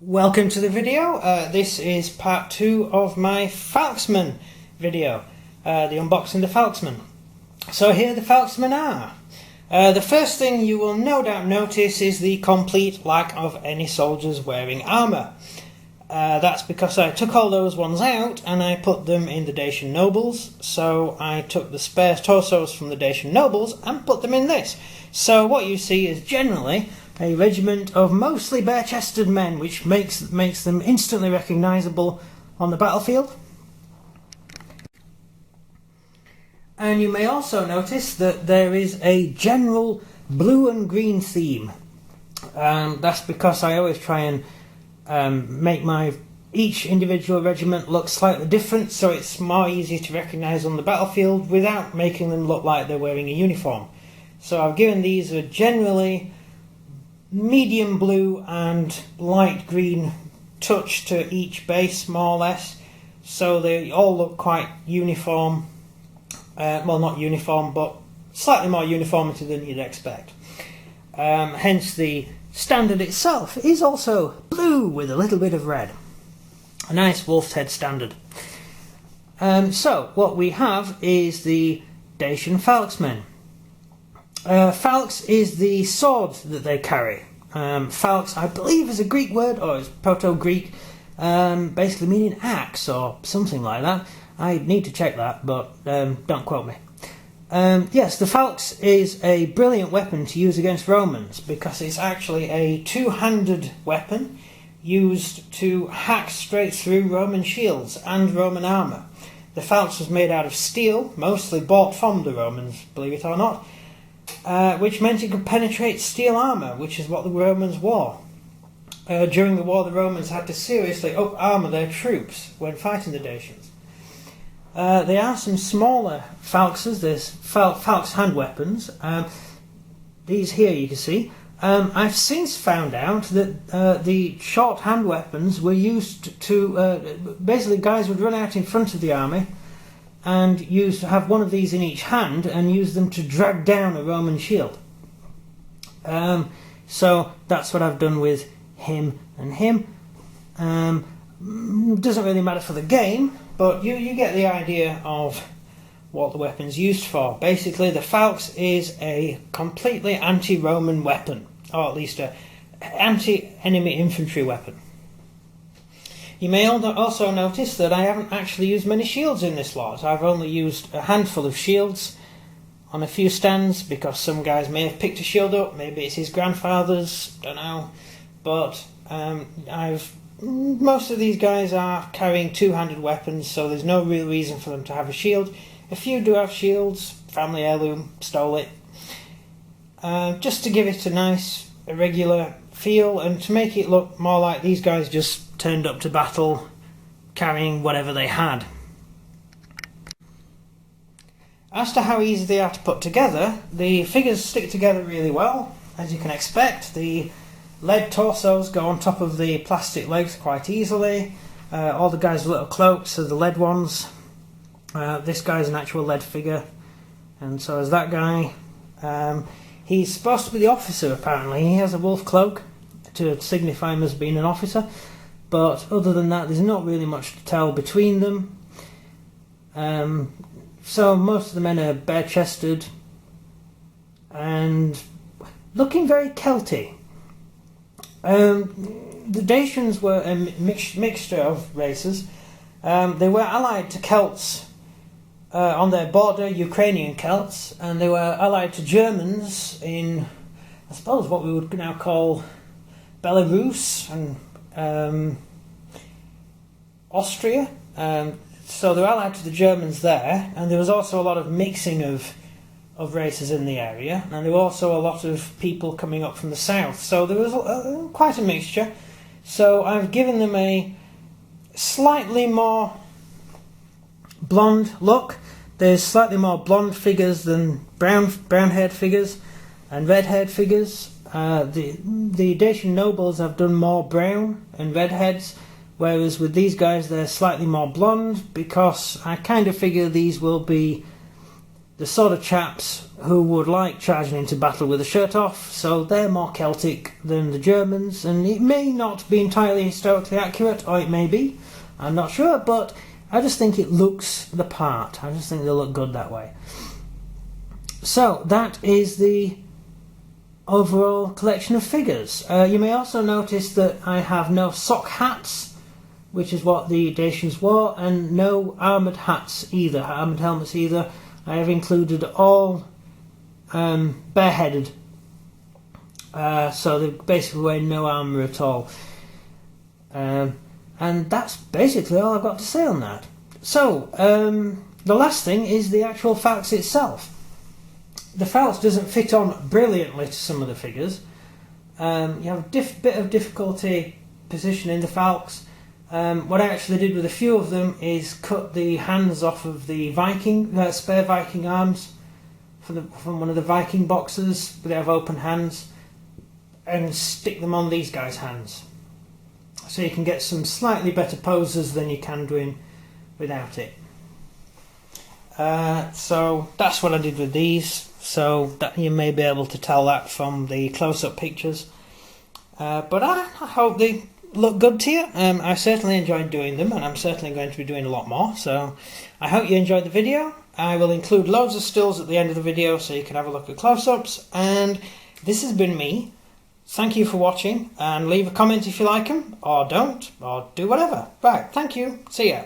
Welcome to the video. This is part 2 of my Falxmen video, the unboxing the Falxmen. So here the Falxmen are. The first thing you will no doubt notice is the complete lack of any soldiers wearing armour. That's because I took all those ones out and I put them in the Dacian nobles. So I took the spare torsos from the Dacian nobles and put them in this. So what you see is generally a regiment of mostly bare-chested men, which makes them instantly recognisable on the battlefield. And you may also notice that there is a general blue and green theme. That's because I always try and make each individual regiment look slightly different, so it's more easy to recognise on the battlefield without making them look like they're wearing a uniform. So I've given these a generally medium blue and light green touch to each base, more or less, so they all look quite uniform. Well, not uniform, but slightly more uniformity than you'd expect. Hence the standard itself is also blue with a little bit of red. A nice wolf's head standard. So what we have is the Dacian Falxmen. Falx is the sword that they carry. Falx, I believe, is a Greek word, or it's Proto-Greek, basically meaning axe or something like that. I need to check that, but don't quote me. Yes, the Falx is a brilliant weapon to use against Romans because it's actually a two-handed weapon used to hack straight through Roman shields and Roman armour. The Falx was made out of steel, mostly bought from the Romans, believe it or not, which meant it could penetrate steel armour, which is what the Romans wore. During the war, the Romans had to seriously up-armour their troops when fighting the Dacians. There are some smaller Falxes. There's Falx hand weapons. These here you can see. I've since found out that the short hand weapons were used to... basically guys would run out in front of the army and have one of these in each hand and use them to drag down a Roman shield. So that's what I've done with him and him. Doesn't really matter for the game, but you get the idea of what the weapon's used for. Basically, the Falx is a completely anti-Roman weapon, or at least an anti-enemy infantry weapon. You may also notice that I haven't actually used many shields in this lot. I've only used a handful of shields on a few stands because some guys may have picked a shield up, maybe it's his grandfather's, don't know. But most of these guys are carrying two-handed weapons, so there's no real reason for them to have a shield. A few do have shields, family heirloom, stole it. Just to give it a nice, irregular feel and to make it look more like these guys just turned up to battle carrying whatever they had. As to how easy they are to put together, the figures stick together really well, as you can expect. The lead torsos go on top of the plastic legs quite easily. All the guys with little cloaks are the lead ones. This guy's an actual lead figure, and so is that guy. He's supposed to be the officer, apparently. He has a wolf cloak to signify him as being an officer, but other than that there's not really much to tell between them. So most of the men are bare-chested and looking very Celtic. The Dacians were a mixture of races. They were allied to Celts on their border, Ukrainian Celts, and they were allied to Germans in, I suppose, what we would now call Belarus and Austria. So they were allied to the Germans there, and there was also a lot of mixing of races in the area, and there were also a lot of people coming up from the south, so there was quite a mixture. So I've given them a slightly more blonde look. There's slightly more blonde figures than brown-haired figures and red-haired figures. The Dacian nobles have done more brown and red heads, whereas with these guys they're slightly more blonde, because I kind of figure these will be the sort of chaps who would like charging into battle with a shirt off, so they're more Celtic than the Germans, and it may not be entirely historically accurate, or it may be, I'm not sure, but I just think it looks the part. I just think they look good that way. So that is the overall collection of figures. You may also notice that I have no sock hats, which is what the Dacians wore, and no armoured hats either, armoured helmets either. I have included all bareheaded, so they're basically wearing no armour at all. And that's basically all I've got to say on that. So, the last thing is the actual Falx itself. The Falx doesn't fit on brilliantly to some of the figures. You have a bit of difficulty positioning the Falx. What I actually did with a few of them is cut the hands off of the Viking, spare Viking arms from one of the Viking boxes, but they have open hands, and stick them on these guys' hands. So you can get some slightly better poses than you can doing without it. So that's what I did with these, so that you may be able to tell that from the close-up pictures. But I hope they look good to you. I certainly enjoyed doing them, and I'm certainly going to be doing a lot more, so I hope you enjoyed the video. I will include loads of stills at the end of the video so you can have a look at close-ups, and this has been me. Thank you for watching, and leave a comment if you like them, or don't, or do whatever. Right, thank you, see ya.